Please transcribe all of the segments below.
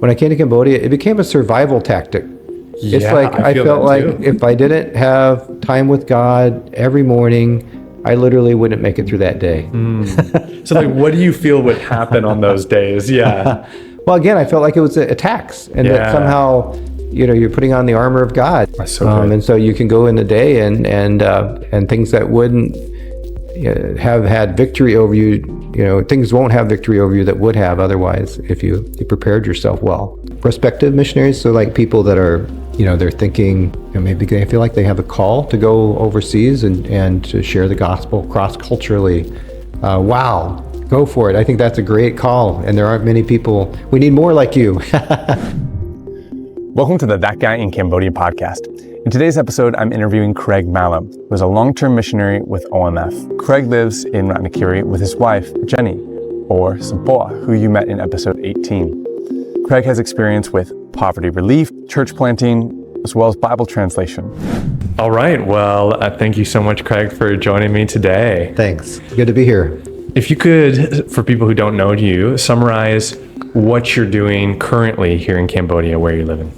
when I came to Cambodia, it became a survival tactic. It's Yeah, like I felt like too. if I didn't have time with God every morning, I literally wouldn't make it through that day. So like, what do you feel would happen on those days? Yeah. Well, again, I felt like it was a tax, and that Yeah. somehow, you're putting on the armor of God. That's so good. And so you can go in the day and things that wouldn't have had victory over you, things won't have victory over you that would have otherwise if you prepared yourself well. Prospective missionaries, so like people that are, they're thinking, maybe they feel like they have a call to go overseas and to share the gospel cross-culturally. Wow, go for it. I think that's a great call, and there aren't many people. We need more like you. Welcome to the That Guy in Cambodia podcast. In today's episode, I'm interviewing Kreg Mallow, who is a long-term missionary with OMF. Kreg lives in Ratnakiri with his wife, Jenny, or Sampoa, who you met in episode 18. Kreg has experience with poverty relief, church planting, as well as Bible translation. All right. Well, thank you so much, Kreg, for joining me today. Thanks. Good to be here. If you could, for people who don't know you, summarize what you're doing currently here in Cambodia, where you're living.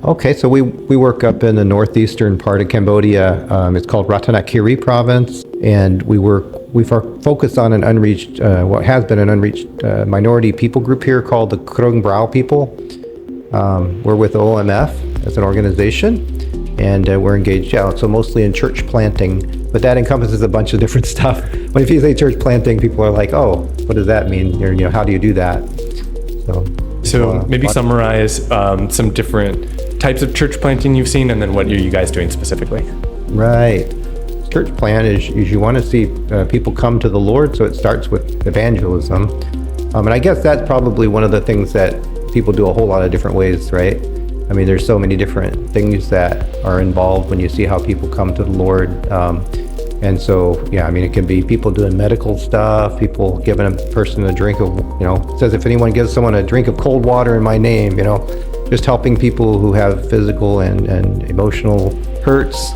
Okay, so we work up in the northeastern part of Cambodia. It's called Ratnakiri province, and we focus on an unreached, what has been an unreached minority people group here called the Kreg people. We're with OMF as an organization, and we're engaged out, so mostly in church planting, but that encompasses a bunch of different stuff. When if you say church planting, people are like, oh, what does that mean? How do you do that? So maybe summarize some different types of church planting you've seen, and then what are you guys doing specifically? Right. Church plant is you want to see people come to the Lord, so it starts with evangelism. And I guess that's probably one of the things that people do a whole lot of different ways, right? I mean, there's so many different things that are involved when you see how people come to the Lord. And so, it can be people doing medical stuff, people giving a person a drink of, it says if anyone gives someone a drink of cold water in my name, just helping people who have physical and emotional hurts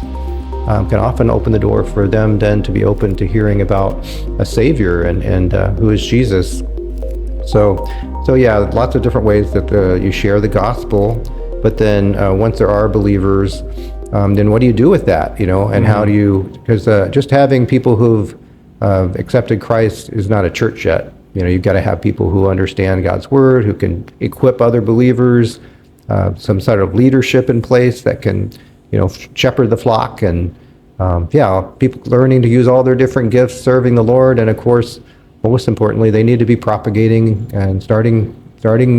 can often open the door for them then to be open to hearing about a Savior and who is Jesus. So lots of different ways that you share the gospel, but then once there are believers, then what do you do with that, and how do you, because just having people who've accepted Christ is not a church yet. You've got to have people who understand God's word, who can equip other believers, some sort of leadership in place that can, shepherd the flock, and people learning to use all their different gifts, serving the Lord, and of course, most importantly, they need to be propagating and starting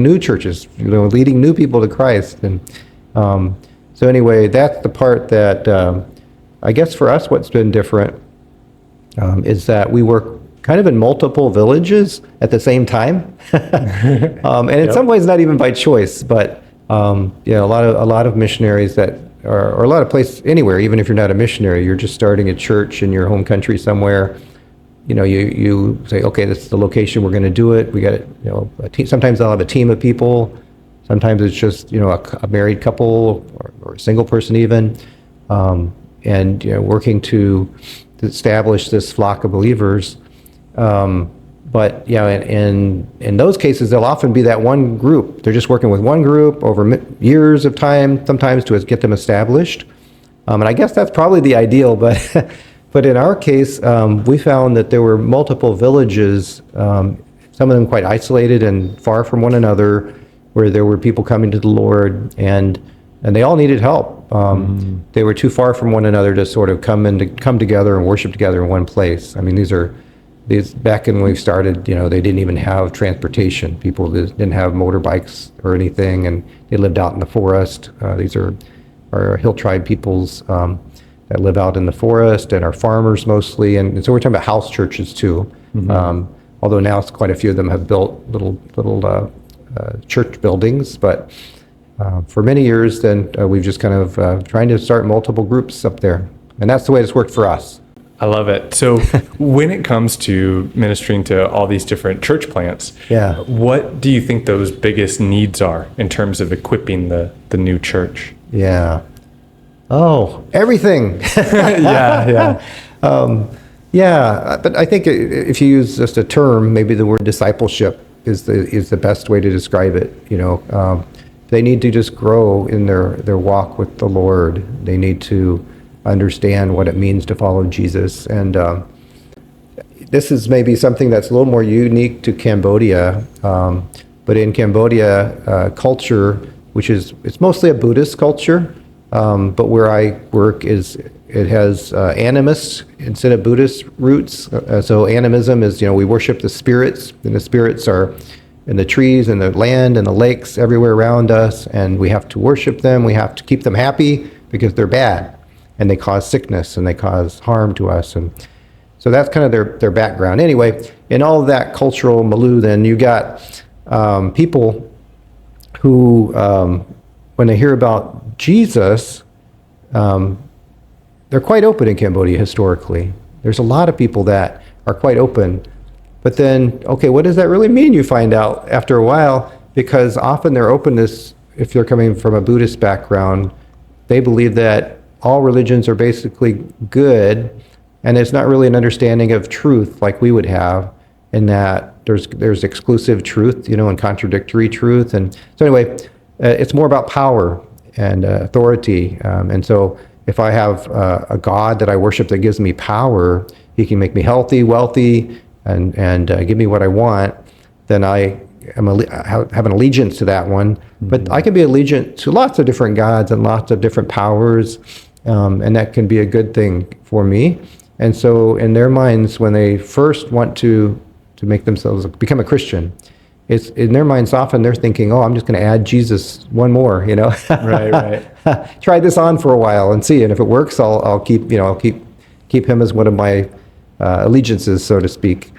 new churches, leading new people to Christ. And so anyway, that's the part that I guess for us, what's been different is that we work kind of in multiple villages at the same time, and in some ways not even by choice, but a lot of missionaries that are, or a lot of places anywhere, even if you're not a missionary, you're just starting a church in your home country somewhere. You say, okay, this is the location we're going to do it. We got it. Sometimes they'll have a team of people. Sometimes it's just a married couple or a single person even, and working to establish this flock of believers. But in those cases, there'll often be that one group. They're just working with one group over years of time, sometimes to get them established. And I guess that's probably the ideal, but but in our case, we found that there were multiple villages, some of them quite isolated and far from one another, where there were people coming to the Lord, and they all needed help. They were too far from one another to sort of come together and worship together in one place. I mean, these back when we started, they didn't even have transportation. People didn't have motorbikes or anything, and they lived out in the forest. These are hill tribe peoples that live out in the forest and are farmers mostly, and so we're talking about house churches too. Although now quite a few of them have built little church buildings, but for many years then we've just kind of trying to start multiple groups up there, and that's the way it's worked for us. I love it. So when it comes to ministering to all these different church plants, what do you think those biggest needs are in terms of equipping the new church? Everything. But I think if you use just a term, maybe the word discipleship, is the best way to describe it. They need to just grow in their walk with the Lord. They need to understand what it means to follow Jesus. And this is maybe something that's a little more unique to Cambodia. But in Cambodia, culture, it's mostly a Buddhist culture, but where I work it has animist instead of Buddhist roots. So animism is, we worship the spirits, and the spirits are in the trees and the land and the lakes everywhere around us, and we have to worship them. We have to keep them happy because they're bad, and they cause sickness and they cause harm to us. And so that's kind of their background. Anyway, in all of that cultural milieu, then you got people who, when they hear about Jesus, they're quite open in Cambodia historically. There's a lot of people that are quite open. But then, okay, what does that really mean? You find out after a while, because often their openness, if they're coming from a Buddhist background, they believe that all religions are basically good, and it's not really an understanding of truth like we would have, in that there's exclusive truth, and contradictory truth. And so anyway, it's more about power and authority. And so if I have a God that I worship that gives me power, he can make me healthy, wealthy, and give me what I want, then I have an allegiance to that one. Mm-hmm. But I can be allegiant to lots of different gods and lots of different powers, and that can be a good thing for me. And so in their minds, when they first want to make themselves become a Christian, it's in their minds often they're thinking, I'm just going to add Jesus one more, Right. Try this on for a while and see, and if it works, I'll keep him as one of my allegiances, so to speak.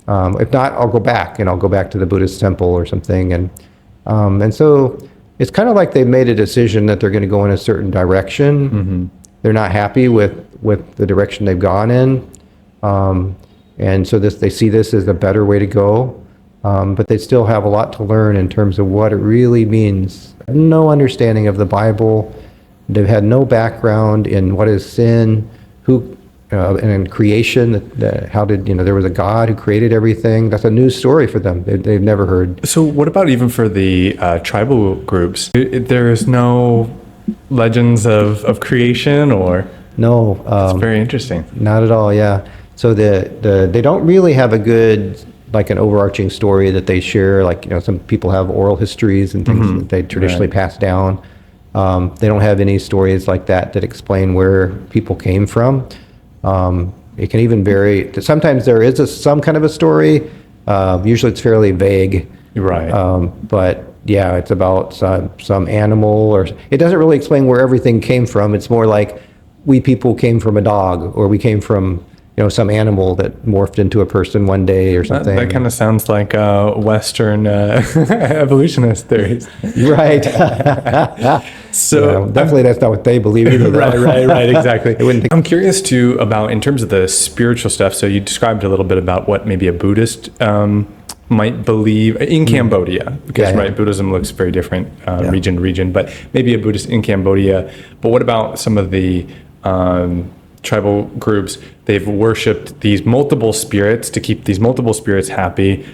If not, I'll go back to the Buddhist temple or something. And so it's kind of like they've made a decision that they're going to go in a certain direction. Mm-hmm. They're not happy with the direction they've gone in. And so they see this as a better way to go. But they still have a lot to learn in terms of what it really means. No understanding of the Bible. They've had no background in what is sin, and in creation, how did, there was a God who created everything. That's a new story for them. They've never heard. So what about even for the tribal groups? There is no legends of creation, or? No. It's very interesting. Not at all, yeah. So they don't really have a good, like an overarching story that they share. Like, some people have oral histories and things that they traditionally pass down. They don't have any stories like that explain where people came from. It can even vary. Sometimes there is some kind of a story. Usually it's fairly vague. Right. But yeah, it's about some animal, or it doesn't really explain where everything came from. It's more like we people came from a dog, or we came from some animal that morphed into a person one day or something. That kind of sounds like Western evolutionist theories. Right. So definitely that's not what they believe either. Right, exactly. I'm curious too about, in terms of the spiritual stuff, so you described a little bit about what maybe a Buddhist might believe in Cambodia, because right, Buddhism looks very different region to region, but maybe a Buddhist in Cambodia. But what about some of the tribal groups? They've worshipped these multiple spirits to keep these multiple spirits happy.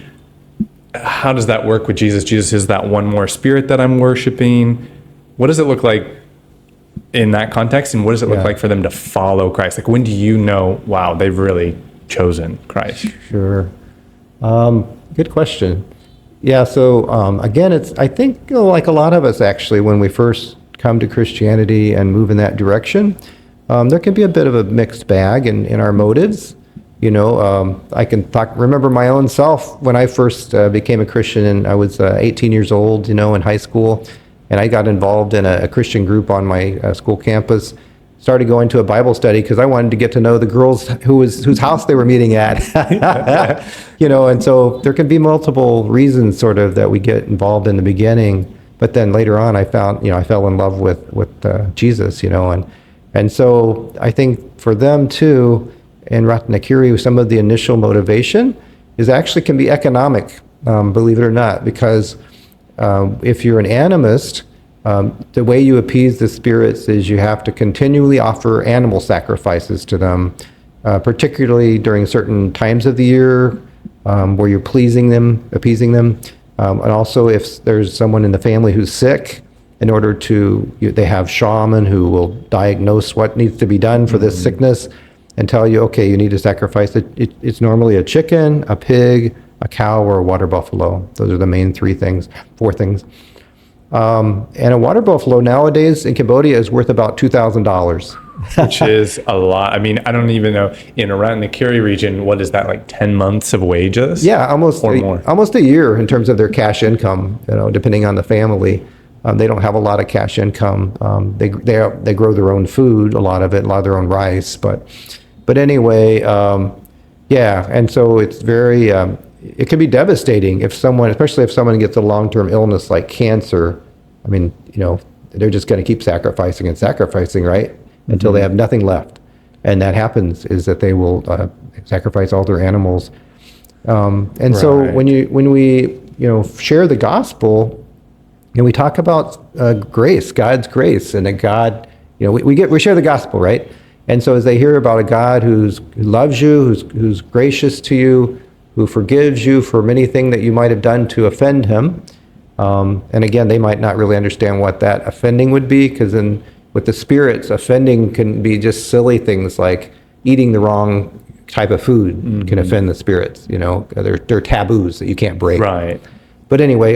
How does that work with Jesus? Jesus is that one more spirit that I'm worshiping. What does it look like in that context, and what does it look like for them to follow Christ? Like, when do you know, wow, they've really chosen Christ? Sure. Good question. Yeah, so again, I think like a lot of us actually, when we first come to Christianity and move in that direction, there can be a bit of a mixed bag in our motives. I can remember my own self when I first became a Christian, and I was 18 years old, in high school, and I got involved in a Christian group on my school campus. Started going to a Bible study because I wanted to get to know the girls whose house they were meeting at. And so there can be multiple reasons sort of that we get involved in the beginning, but then later on I found, I fell in love with Jesus, and so I think for them too, in Ratnakiri, some of the initial motivation can be economic, believe it or not, because if you're an animist, the way you appease the spirits is you have to continually offer animal sacrifices to them, particularly during certain times of the year. where you're pleasing them, appeasing them. And also if there's someone in the family who's sick, in order to, they have shaman who will diagnose what needs to be done for this sickness and tell you, okay, you need to sacrifice it. It's normally a chicken, a pig, a cow, or a water buffalo. Those are the main four things. And a water buffalo nowadays in Cambodia is worth about $2,000. Which is a lot. I mean, I don't even know, around the Kiri region, what is that, like 10 months of wages? Yeah, almost a year in terms of their cash income, depending on the family. They don't have a lot of cash income. They grow their own food, a lot of their own rice. But anyway, yeah, and so it's very, it can be devastating especially if someone gets a long-term illness like cancer. I mean, they're just going to keep sacrificing and sacrificing, right? Until they have nothing left. And that happens is that they will sacrifice all their animals. And so when we share the gospel, and we talk about grace, God's grace, and that God, we share the gospel, right? And so as they hear about a God who loves you, who's gracious to you, who forgives you for anything that you might have done to offend him, and again, they might not really understand what that offending would be, because with the spirits, offending can be just silly things like eating the wrong type of food can offend the spirits. They're taboos that you can't break. Right. But anyway,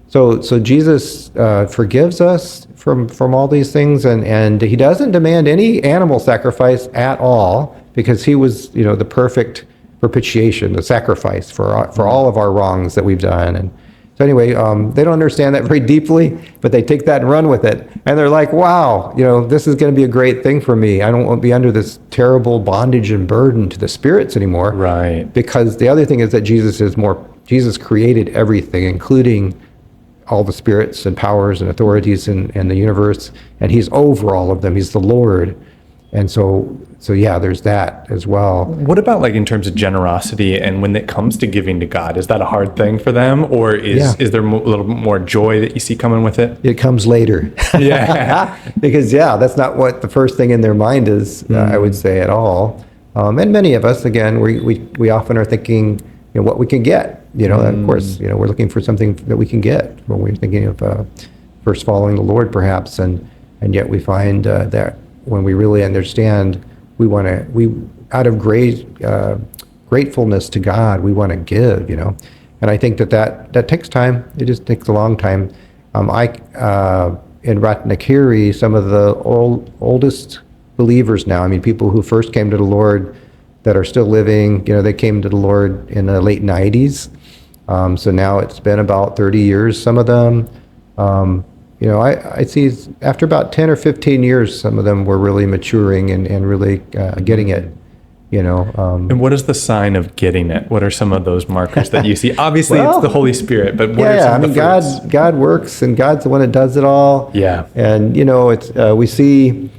so Jesus forgives us from all these things, and he doesn't demand any animal sacrifice at all, because he was the perfect propitiation, the sacrifice for all of our wrongs that we've done. And so anyway, they don't understand that very deeply, but they take that and run with it. And they're like, wow, this is going to be a great thing for me. I don't want to be under this terrible bondage and burden to the spirits anymore. Right. Because the other thing is that Jesus created everything, including all the spirits and powers and authorities in the universe. And he's over all of them. He's the Lord. And so yeah, there's that as well. What about in terms of generosity, and when it comes to giving to God, is that a hard thing for them, or is there a little more joy that you see coming with it? It comes later. Yeah. Because that's not what the first thing in their mind is, I would say, at all. And many of us, again, we often are thinking, what we can get. Of course, we're looking for something that we can get when we're thinking of first following the Lord, perhaps, and yet we find that when we really understand, we out of gratefulness to God, we want to give, and I think that takes time. It just takes a long time. In Ratnakiri, some of the oldest believers now, people who first came to the Lord that are still living, they came to the Lord in the late 90s. So now it's been about 30 years, some of them. I see after about 10 or 15 years, some of them were really maturing and really getting it, And what is the sign of getting it? What are some of those markers that you see? Obviously, it's the Holy Spirit, but what are some of the fruits? God works, and God's the one that does it all. Yeah. And, it's we see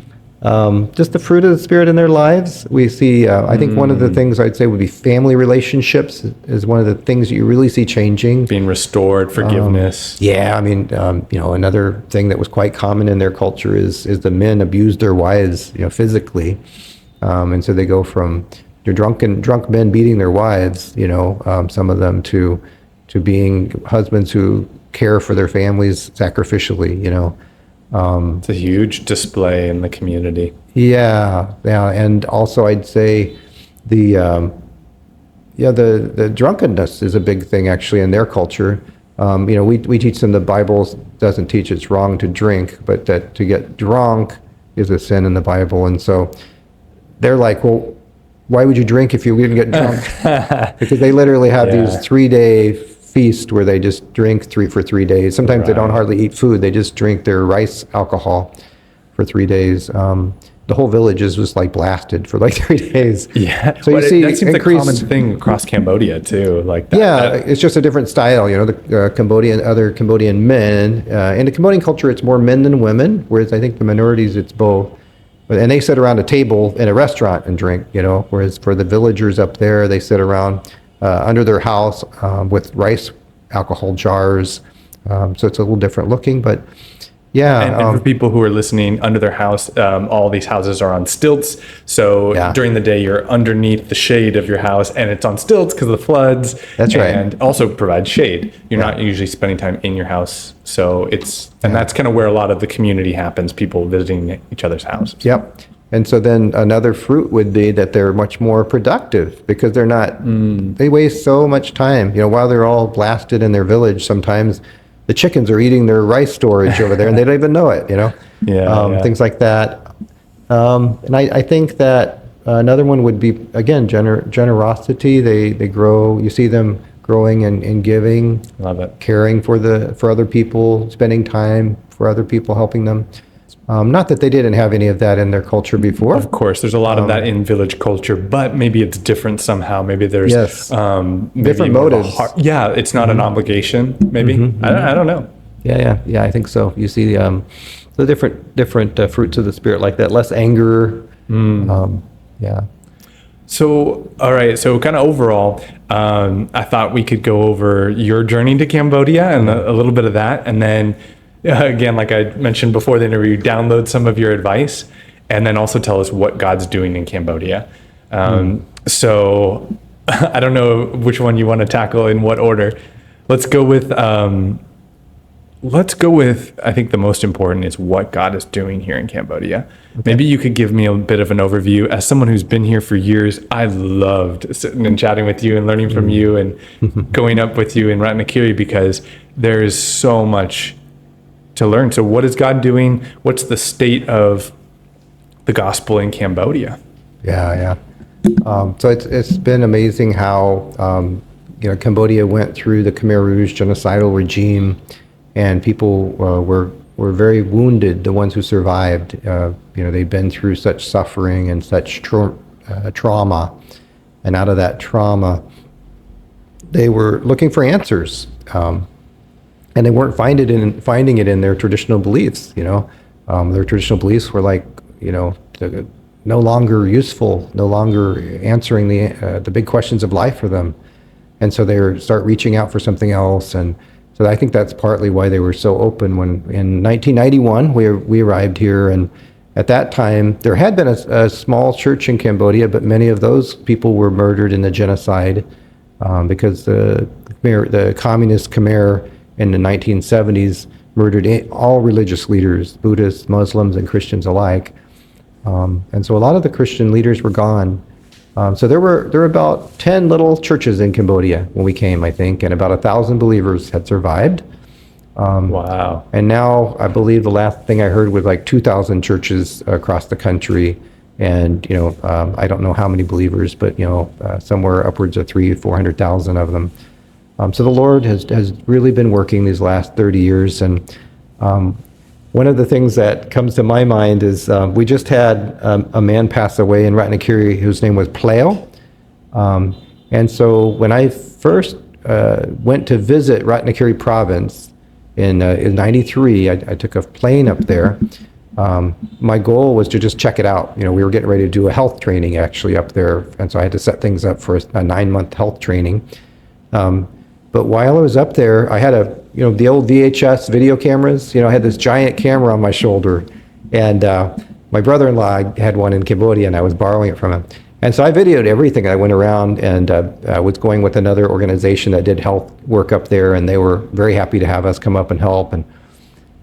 just the fruit of the Spirit in their lives. We see, I think one of the things I'd say would be family relationships is one of the things that you really see changing. Being restored, forgiveness. Another thing that was quite common in their culture is the men abused their wives, physically. And so they go from drunk men beating their wives, some of them to being husbands who care for their families sacrificially, It's a huge display in the community. Yeah, and also I'd say the drunkenness is a big thing actually in their culture. We teach them the Bible doesn't teach it's wrong to drink, but that to get drunk is a sin in the Bible, and so they're like, well, why would you drink if you didn't get drunk? Because they literally have these 3-day feast where they just drink for 3 days. Sometimes they don't hardly eat food. They just drink their rice alcohol for 3 days. The whole village is just blasted for 3 days. Yeah. So you see that seems a common thing across Cambodia too. It's just a different style. The other Cambodian men. In the Cambodian culture, it's more men than women, whereas I think the minorities, it's both. And they sit around a table in a restaurant and drink, whereas for the villagers up there, they sit around under their house with rice alcohol jars. So it's a little different looking, but Yeah. And for people who are listening, under their house, all these houses are on stilts. So Yeah. during the day, you're underneath the shade of your house, and it's on stilts because of the floods. That's right. And also provides shade. You're not usually spending time in your house. So that's kind of where a lot of the community happens, people visiting each other's houses. Yep. And so then another fruit would be that they're much more productive because they're not, they waste so much time. While they're all blasted in their village, sometimes the chickens are eating their rice storage over there and they don't even know it, things like that. And I think that another one would be, again, generosity. They grow, you see them growing and giving. Love it. Caring for other people, spending time for other people, helping them. Not that they didn't have any of that in their culture before. Of course, there's a lot of that in village culture, but maybe it's different somehow. Maybe there's maybe different motives. It's not an obligation. Maybe I don't know. Yeah. I think so. You see the different fruits of the spirit like that. Less anger. Yeah. So, all right. So kind of overall, I thought we could go over your journey to Cambodia and a little bit of that. And then again, like I mentioned before the interview, download some of your advice and then also tell us what God's doing in Cambodia. So I don't know which one you want to tackle in what order. Let's go with, I think the most important is what God is doing here in Cambodia. Okay. Maybe you could give me a bit of an overview. As someone who's been here for years, I loved sitting and chatting with you and learning from you and going up with you in Ratnakiri because there is so much to learn. So what is God doing? What's the state of the gospel in Cambodia? Yeah. So it's been amazing how, Cambodia went through the Khmer Rouge genocidal regime and people were very wounded, the ones who survived. They'd been through such suffering and such trauma. And out of that trauma, they were looking for answers. And they weren't finding it in their traditional beliefs. Their traditional beliefs were like, no longer useful, no longer answering the big questions of life for them, and so they start reaching out for something else. And so I think that's partly why they were so open. When in 1991 we arrived here, and at that time there had been a small church in Cambodia, but many of those people were murdered in the genocide because the communist Khmer in the 1970s murdered all religious leaders, Buddhists, Muslims, and Christians alike. And so a lot of the Christian leaders were gone. So there were about 10 little churches in Cambodia when we came, I think, and about 1,000 believers had survived. Wow. And now I believe the last thing I heard was like 2,000 churches across the country. And, I don't know how many believers, but, somewhere upwards of 300,000-400,000 of them. So the Lord has really been working these last 30 years. And one of the things that comes to my mind is we just had a man pass away in Ratnakiri whose name was Pleo. And so when I first went to visit Ratnakiri province in 93, I took a plane up there. My goal was to just check it out. We were getting ready to do a health training actually up there. And so I had to set things up for a 9-month health training. But while I was up there, I had the old VHS video cameras. I had this giant camera on my shoulder, and my brother-in-law had one in Cambodia, and I was borrowing it from him. And so I videoed everything. I went around and I was going with another organization that did health work up there, and they were very happy to have us come up and help. And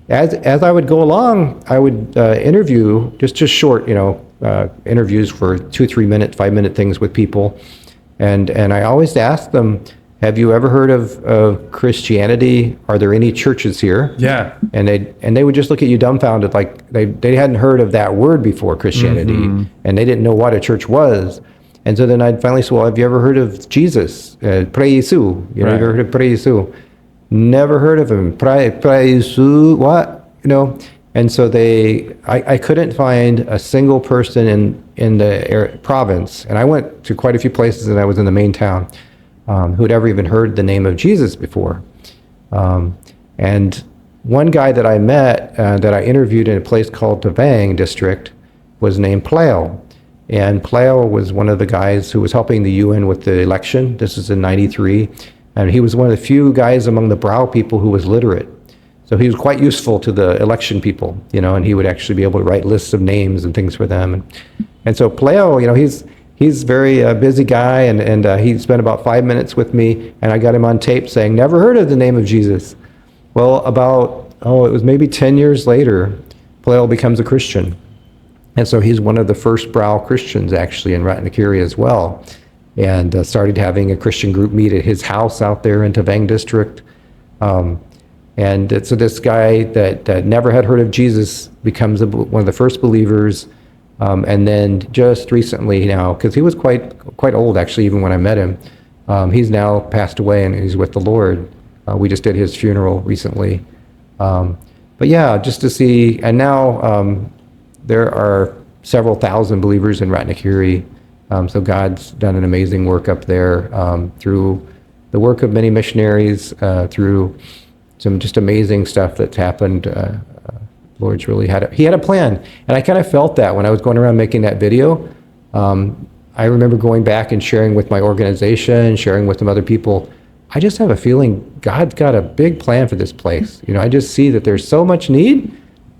as I would go along, I would interview just short, interviews for 2-3 minute, 5-minute things with people, and I always asked them, have you ever heard of Christianity? Are there any churches here? Yeah. And they would just look at you dumbfounded, like they hadn't heard of that word before, Christianity, and they didn't know what a church was. And so then I'd finally say, well, have you ever heard of Jesus? Pray Yesu. Have you ever heard of Pray Yesu? Never heard of him. Pray Yesu, what? And so I couldn't find a single person in the province, and I went to quite a few places, and I was in the main town, who'd ever even heard the name of Jesus before. And one guy that I met, that I interviewed in a place called Tavang district, was named Pleo. And Pleo was one of the guys who was helping the UN with the election. This is in 93. And he was one of the few guys among the Brow people who was literate. So he was quite useful to the election people, and he would actually be able to write lists of names and things for them. And so Pleo, he's a very busy guy, and he spent about 5 minutes with me, and I got him on tape saying, never heard of the name of Jesus. Well, it was maybe 10 years later, Pleo becomes a Christian. And so he's one of the first Brow Christians actually in Ratnakiri as well, and started having a Christian group meet at his house out there in Tavang district. And so this guy that never had heard of Jesus becomes one of the first believers. And then just recently now, because he was quite old actually, even when I met him, he's now passed away and he's with the Lord. We just did his funeral recently. But yeah, just to see, and now there are several thousand believers in Ratnakiri. So God's done an amazing work up there through the work of many missionaries, through some just amazing stuff that's happened. Lord's really had a plan, and I kind of felt that when I was going around making that video. I remember going back and sharing with my organization, sharing with some other people. I just have a feeling God's got a big plan for this place. I just see that there's so much need,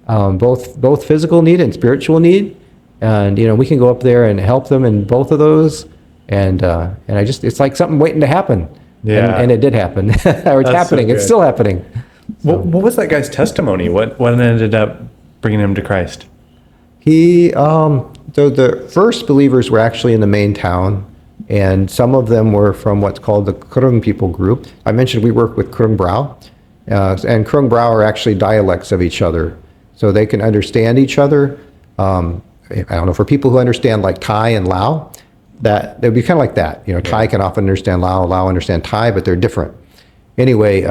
both physical need and spiritual need, and we can go up there and help them in both of those. And it's like something waiting to happen. Yeah, and it did happen. Or it's happening. It's still happening. So. What was that guy's testimony? What ended up bringing him to Christ? So the first believers were actually in the main town, and some of them were from what's called the Kreg people group. I mentioned we work with Kreg Brow, and Kreg Brow are actually dialects of each other, so they can understand each other. I don't know, for people who understand like Thai and Lao, that it would be kind of like that. Thai can often understand Lao, Lao understand Thai, but they're different. Anyway,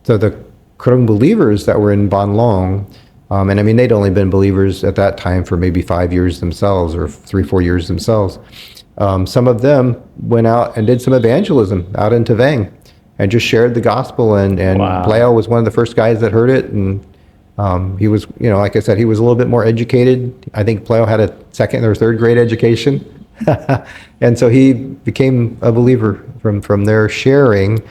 so the Kreg believers that were in Ban Long, and I mean, they'd only been believers at that time for maybe 5 years themselves, or 3-4 years themselves. Some of them went out and did some evangelism out in Tavang and just shared the gospel. And Wow. Pleo was one of the first guys that heard it. And he was, like I said, he was a little bit more educated. I think Pleo had a second or third grade education. And so he became a believer from their sharing.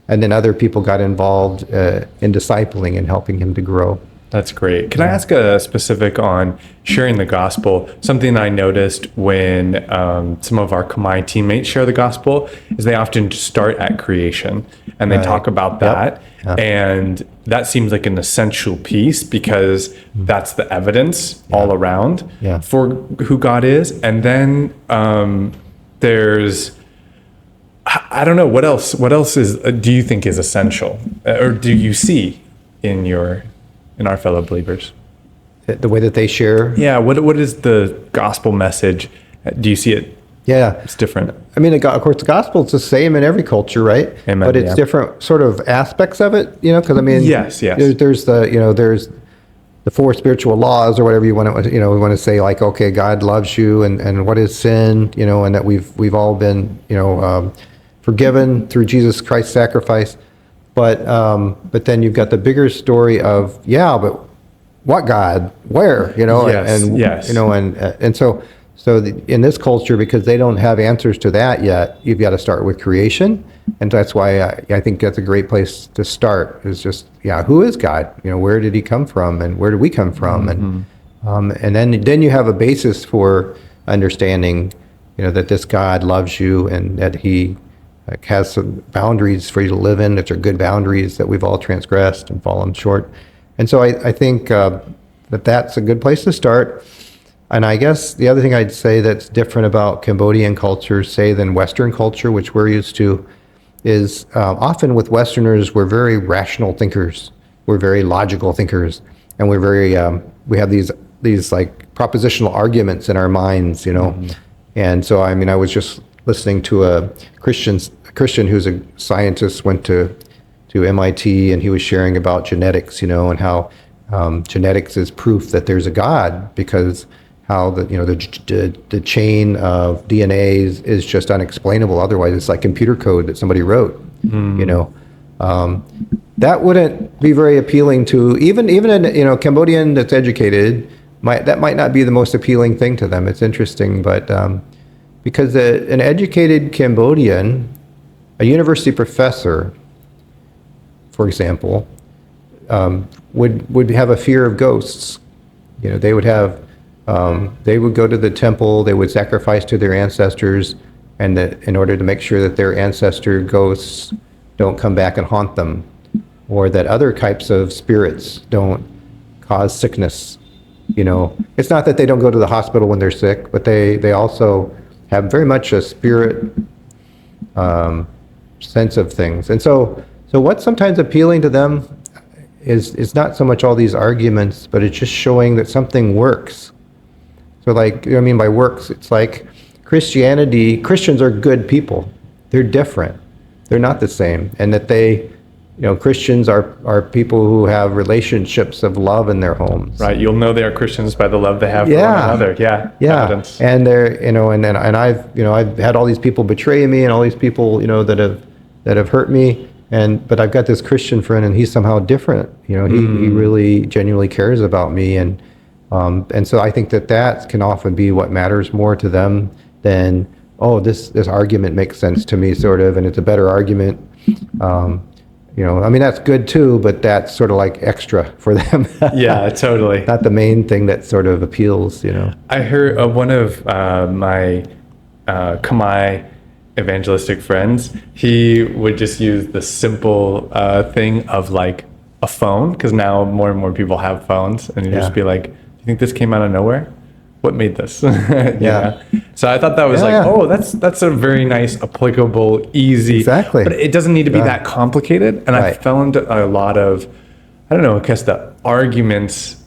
And then other people got involved in discipling and helping him to grow. That's great. Can I ask a specific on sharing the gospel? Something I noticed when some of our Khmer teammates share the gospel is they often start at creation and they talk about that. Yep. And that seems like an essential piece because that's the evidence all around for who God is. And then there's, I don't know, what else do you think is essential, or do you see in our fellow believers? The way that they share? Yeah, what is the gospel message? Do you see it? Yeah. It's different. I mean, of course, the gospel is the same in every culture, right? Amen, but it's different sort of aspects of it, because I mean, Yes. there's there's the 4 spiritual laws or whatever you want to, we want to say, like, okay, God loves you, and what is sin, and that we've all been, forgiven through Jesus Christ's sacrifice. But then you've got the bigger story of, but what God, where, and so in this culture, because they don't have answers to that yet, you've got to start with creation. And that's why I think that's a great place to start, is just, who is God? Where did he come from, and where did we come from? And then you have a basis for understanding, that this God loves you and that he has some boundaries for you to live in, that are good boundaries that we've all transgressed and fallen short. And so I think that's a good place to start. And I guess the other thing I'd say that's different about Cambodian culture, say, than Western culture, which we're used to, is often with Westerners, we're very rational thinkers. We're very logical thinkers. And we're very, we have these like propositional arguments in our minds, And so, I mean, I was just listening to a Christian who's a scientist, went to MIT, and he was sharing about genetics, and how genetics is proof that there's a God, because how the chain of DNA is just unexplainable. Otherwise, it's like computer code that somebody wrote. That wouldn't be very appealing to even a Cambodian that's educated. That might not be the most appealing thing to them. It's interesting, but because an educated Cambodian, a university professor, for example, would have a fear of ghosts. They would have, they would go to the temple, they would sacrifice to their ancestors, and that in order to make sure that their ancestor ghosts don't come back and haunt them, or that other types of spirits don't cause sickness. It's not that they don't go to the hospital when they're sick, but they also have very much a spirit sense of things. And so what's sometimes appealing to them is not so much all these arguments, but it's just showing that something works. So like, I mean by works, it's like Christians are good people. They're different. They're not the same. And that Christians are people who have relationships of love in their homes. Right. You'll know they are Christians by the love they have for one another. Yeah. Evidence. And they're, and I've had all these people betray me and all these people, that have hurt me. But I've got this Christian friend and he's somehow different. He really genuinely cares about me. And so I think that can often be what matters more to them than, this argument makes sense to me, sort of, and it's a better argument. That's good too, but that's sort of like extra for them. Yeah, totally. Not the main thing that sort of appeals, I heard one of my Khmer evangelistic friends, he would just use the simple thing of like a phone, because now more and more people have phones, and he'd just be like, you think this came out of nowhere? What made this? Yeah. So I thought that was that's a very nice, applicable, easy. Exactly. But it doesn't need to be that complicated. And I found a lot of, I don't know, I guess the arguments,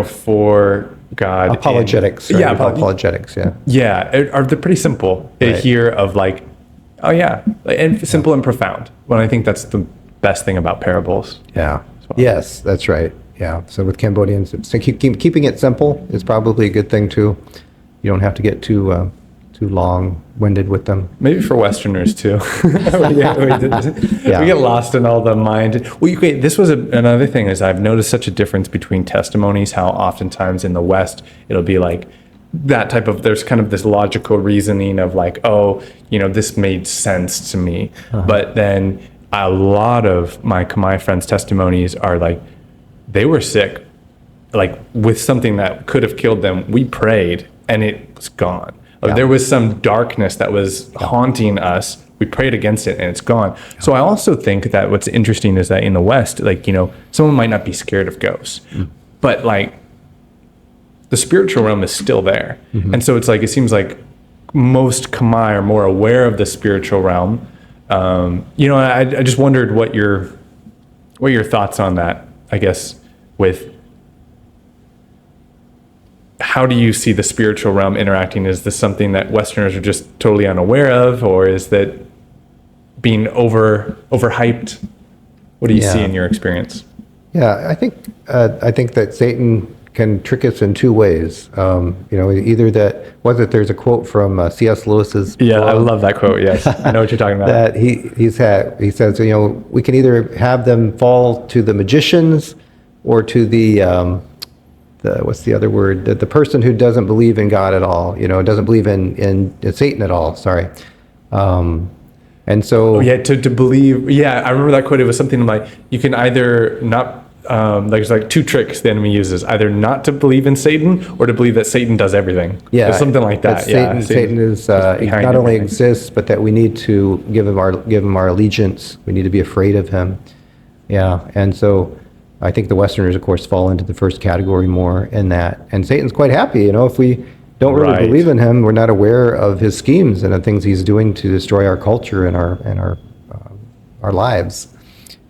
for God. Apologetics. Right? Yeah. Apologetics. Yeah. Yeah. They're pretty simple here of like, and simple and profound. When I think that's the best thing about parables. Yeah. Yes, that's right. Yeah. So with Cambodians, keeping it simple is probably a good thing too. You don't have to get too long-winded with them. Maybe for Westerners too. We get lost in all the mind. Well, this was another thing is I've noticed such a difference between testimonies. How oftentimes in the West it'll be like that type of, there's kind of this logical reasoning of like, this made sense to me. But then a lot of my Khmer friends' testimonies are like, they were sick, like with something that could have killed them. We prayed and it was gone. Like, there was some darkness that was haunting us. We prayed against it and it's gone. So I also think that what's interesting is that in the West, like, someone might not be scared of ghosts, but like the spiritual realm is still there. And so it's like, it seems like most Khmer are more aware of the spiritual realm. I just wondered what your thoughts on that, I guess, with how do you see the spiritual realm interacting? Is this something that Westerners are just totally unaware of, or is that being overhyped? What do you see in your experience? Yeah, I think that Satan can trick us in two ways. Either that there's a quote from C.S. Lewis's. Yeah, I love that quote. Yes, I know what you're talking about. That he says, we can either have them fall to the magicians or to the what's the other word? The person who doesn't believe in God at all. Doesn't believe in Satan at all. Sorry. And so to believe. Yeah, I remember that quote. It was something like, you can either not. There's like two tricks the enemy uses: either not to believe in Satan or to believe that Satan does everything. Yeah, or something like that. Satan is not only exists, but that we need to give him our allegiance. We need to be afraid of him. Yeah, and so I think the Westerners, of course, fall into the first category more in that. And Satan's quite happy, if we don't really believe in him, we're not aware of his schemes and the things he's doing to destroy our culture and our lives.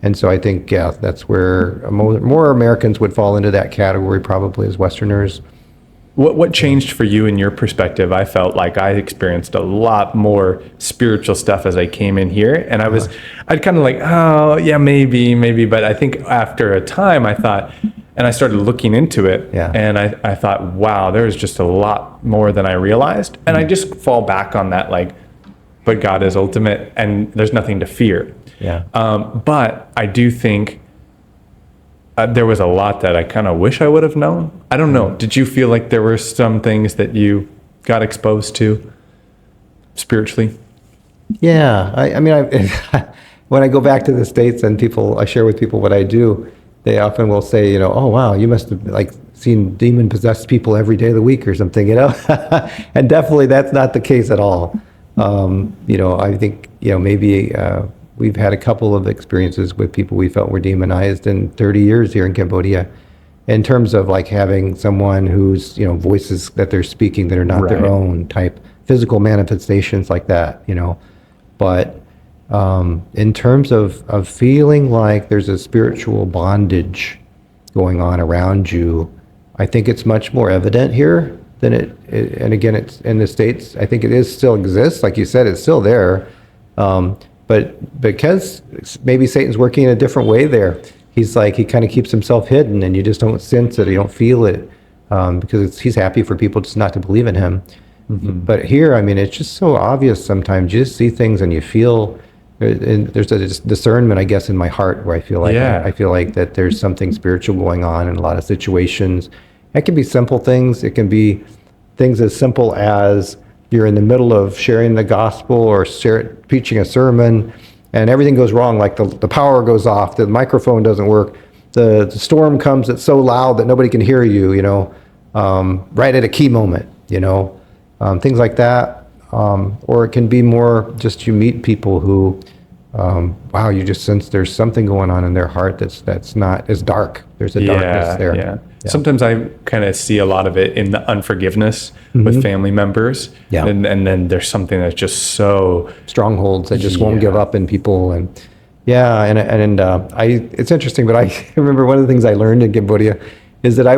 And so I think, that's where more Americans would fall into that category probably as Westerners. What changed for you in your perspective? I felt like I experienced a lot more spiritual stuff as I came in here. And I'd kind of like, maybe. But I think after a time I thought, and I started looking into it, and I thought, wow, there's just a lot more than I realized. And I just fall back on that, like, but God is ultimate and there's nothing to fear. Yeah. But I do think there was a lot that I kind of wish I would have known. I don't know. Did you feel like there were some things that you got exposed to spiritually? Yeah. I mean, when I go back to the States and I share with people what I do, they often will say, oh wow, you must have like seen demon possessed people every day of the week or something, and definitely that's not the case at all. I think maybe we've had a couple of experiences with people we felt were demonized in 30 years here in Cambodia, in terms of like having someone whose voices that they're speaking that are not their Right. own, type physical manifestations like that. But in terms of feeling like there's a spiritual bondage going on around you, I think it's much more evident here than and again, it's in the States. I think it still exists. Like you said, it's still there. But because maybe Satan's working in a different way there, he kind of keeps himself hidden, and you just don't sense it, you don't feel it, because he's happy for people just not to believe in him. But here, I mean, it's just so obvious sometimes. You just see things and you feel, and there's a discernment, I guess, in my heart where I feel like Yeah. I feel like that there's something spiritual going on in a lot of situations. It can be simple things. It can be things as simple as you're in the middle of sharing the gospel or preaching a sermon, and everything goes wrong. Like the power goes off, the microphone doesn't work, the storm comes. It's so loud that nobody can hear you. Right at a key moment. Things like that. Or it can be more just you meet people who, wow, you just sense there's something going on in their heart that's not as dark. There's a darkness there. Yeah. Sometimes I kind of see a lot of it in the unforgiveness with family members. Yeah. And then there's something that's just so, Strongholds that just won't give up in people. And it's interesting, but I remember one of the things I learned in Cambodia is that I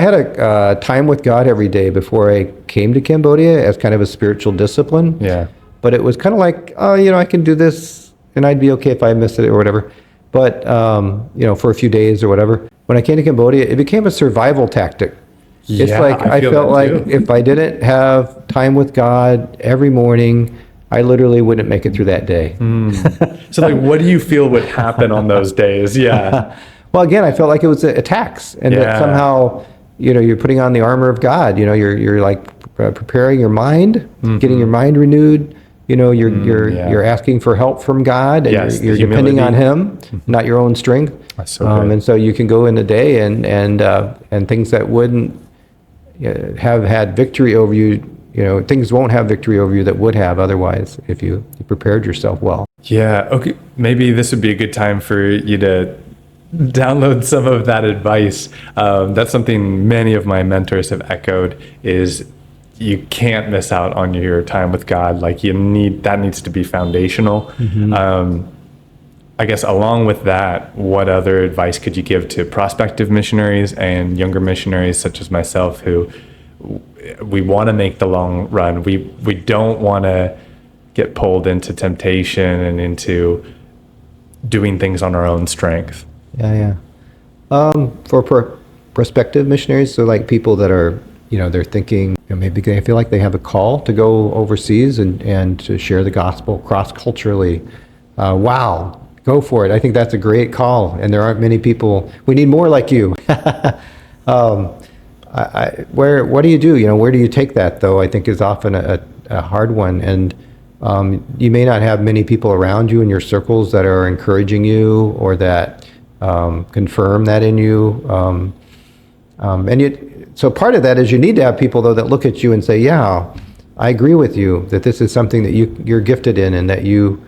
had a time with God every day before I came to Cambodia as kind of a spiritual discipline. yeah. But it was kind of like, I can do this and I'd be okay if I missed it or whatever. But, for a few days or whatever. When I came to Cambodia, it became a survival tactic. It's Yeah, like I feel felt that like too. if I didn't have time with God every morning, I literally wouldn't make it through that day. So like, what do you feel would happen on those days? Yeah. Well, again, I felt like it was a tax, and that Yeah. somehow, you're putting on the armor of God. You're like preparing your mind, getting your mind renewed. You're asking for help from God, and Yes, you're the depending on humility. Him, not your own strength. That's so good. And so you can go in the day and things that wouldn't have had victory over you. Things won't have victory over you that would have otherwise if you prepared yourself well. Yeah. Okay. Maybe this would be a good time for you to download some of that advice. That's something many of my mentors have echoed, is you can't miss out on your time with God. Like that needs to be foundational. I guess along with that, what other advice could you give to prospective missionaries and younger missionaries such as myself, who we want to make the long run? We don't want to get pulled into temptation and into doing things on our own strength. Yeah. For prospective missionaries, so like people that are, they're thinking, maybe they feel like they have a call to go overseas and to share the gospel cross-culturally. Wow, go for it. I think that's a great call, and there aren't many people. We need more like you. What do you do? Where do you take that, though? I think is often a hard one, and you may not have many people around you in your circles that are encouraging you or that confirm that in you. So part of that is you need to have people, though, that look at you and say, yeah, I agree with you that this is something that you're gifted in and that you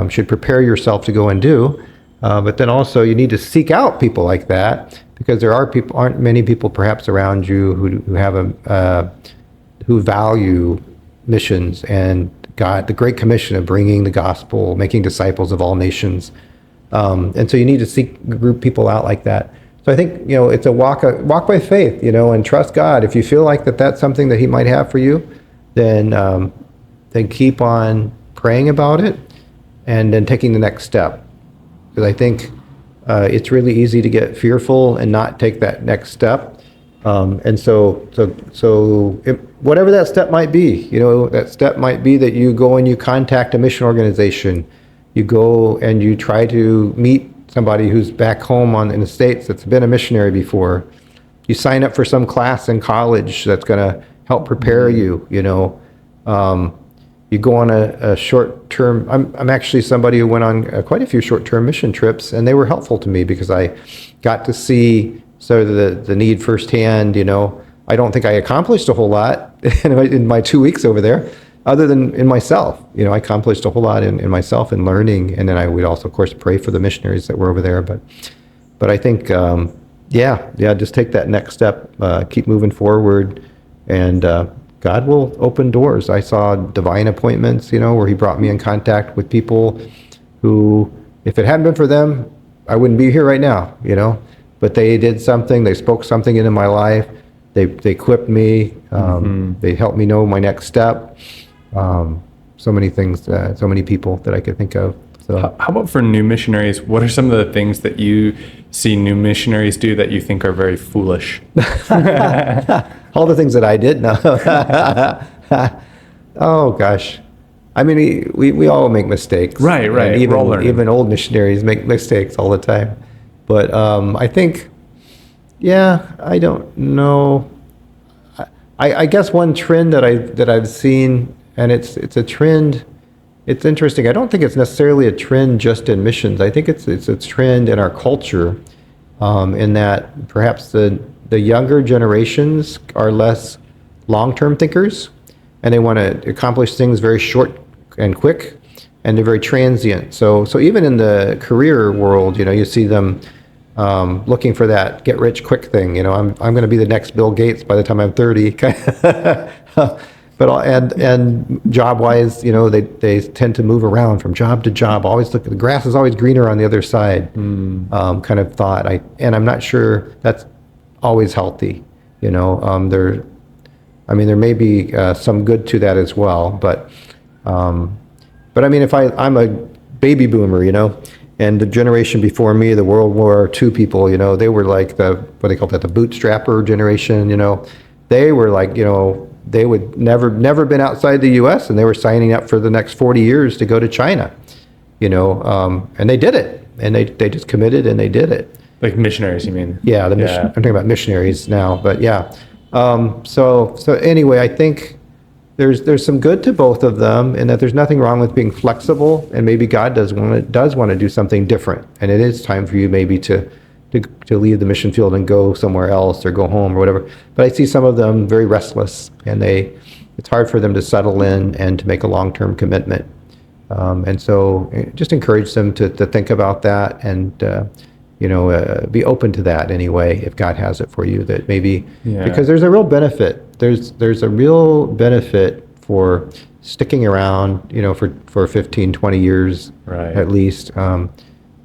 should prepare yourself to go and do. But then also you need to seek out people like that, because there aren't many people perhaps around you who have who value missions and God, the Great Commission of bringing the gospel, making disciples of all nations. And so you need to group people out like that. So I think, it's a walk by faith, and trust God. If you feel like that's something that He might have for you, then keep on praying about it and then taking the next step. Because I think it's really easy to get fearful and not take that next step. And so whatever that step might be, that step might be that you go and you contact a mission organization. You go and you try to meet somebody who's back home in the States that's been a missionary before. You sign up for some class in college that's going to help prepare you, you go on a short-term, I'm actually somebody who went on quite a few short-term mission trips, and they were helpful to me because I got to see sort of the need firsthand. I don't think I accomplished a whole lot in my 2 weeks over there, other than in myself. I accomplished a whole lot in myself in learning, and then I would also, of course, pray for the missionaries that were over there. But I think, just take that next step, keep moving forward, and God will open doors. I saw divine appointments, where he brought me in contact with people who, if it hadn't been for them, I wouldn't be here right now, But they did something, they spoke something into my life, they equipped me, they helped me know my next step. So many things, so many people that I could think of. So, how about for new missionaries? What are some of the things that you see new missionaries do that you think are very foolish? all the things that I did? No. Oh gosh. I mean, we all make mistakes. Right. And We're all learning. even old missionaries make mistakes all the time. But I think, I don't know. I guess one trend that I've seen, and it's a trend. It's interesting. I don't think it's necessarily a trend just in missions. I think it's a trend in our culture, in that perhaps the younger generations are less long-term thinkers, and they want to accomplish things very short and quick, and they're very transient. So even in the career world, you see them looking for that get-rich-quick thing. I'm going to be the next Bill Gates by the time I'm 30. But and job-wise, they tend to move around from job to job. Always look, the grass is always greener on the other side. Kind of thought. And I'm not sure that's always healthy. There may be some good to that as well. But I mean, if I'm a baby boomer, and the generation before me, the World War II people, they were like what they call that, the bootstrapper generation. They were like, they would never been outside the U.S. and they were signing up for the next 40 years to go to China, and they did it, and they just committed and they did it. Like missionaries, you mean? Yeah, I'm talking about missionaries now, but yeah. So anyway, I think there's some good to both of them, and that there's nothing wrong with being flexible, and maybe God does want to do something different, and it is time for you maybe to leave the mission field and go somewhere else or go home or whatever. But I see some of them very restless, and it's hard for them to settle in and to make a long-term commitment. And so just encourage them to think about that, and be open to that anyway, if God has it for you, that maybe, because there's a real benefit. There's a real benefit for sticking around, for 15, 20 years, right, at least.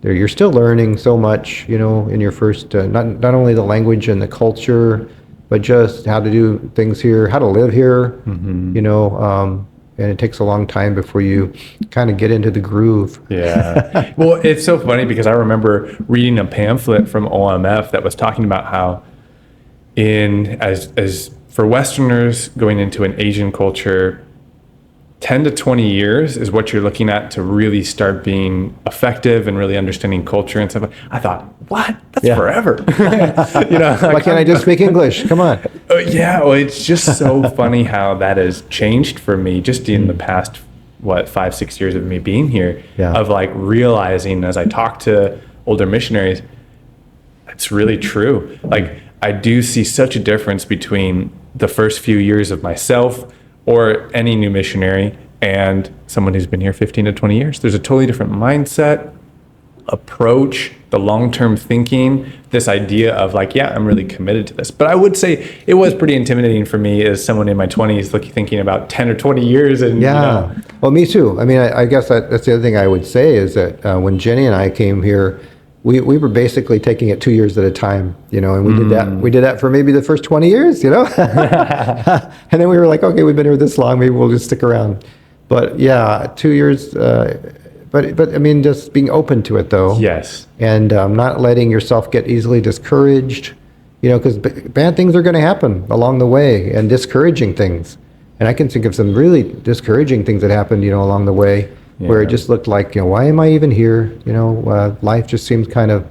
You're still learning so much, in your first, not only the language and the culture, but just how to do things here, how to live here, and it takes a long time before you kind of get into the groove. Yeah. Well, it's so funny because I remember reading a pamphlet from OMF that was talking about how as for Westerners going into an Asian culture, 10 to 20 years is what you're looking at to really start being effective and really understanding culture and stuff. I thought, what? That's forever. Why can't I just speak English? Come on. Well, it's just so funny how that has changed for me just in the past, 5-6 years of me being here, of like realizing as I talk to older missionaries, it's really true. Like, I do see such a difference between the first few years of myself or any new missionary and someone who's been here 15 to 20 years. There's a totally different mindset, approach, the long-term thinking, this idea of like, I'm really committed to this. But I would say it was pretty intimidating for me as someone in my 20s, thinking about 10 or 20 years. And Well, me too. I mean, I guess that's the other thing I would say is that when Jenny and I came here, we were basically taking it 2 years at a time, and we did that for maybe the first 20 years, and then we were like, okay, we've been here this long, maybe we'll just stick around. But 2 years, but I mean, just being open to it though. Yes. And not letting yourself get easily discouraged, because bad things are going to happen along the way, and discouraging things. And I can think of some really discouraging things that happened, along the way. Where it just looked like, why am I even here? Life just seems kind of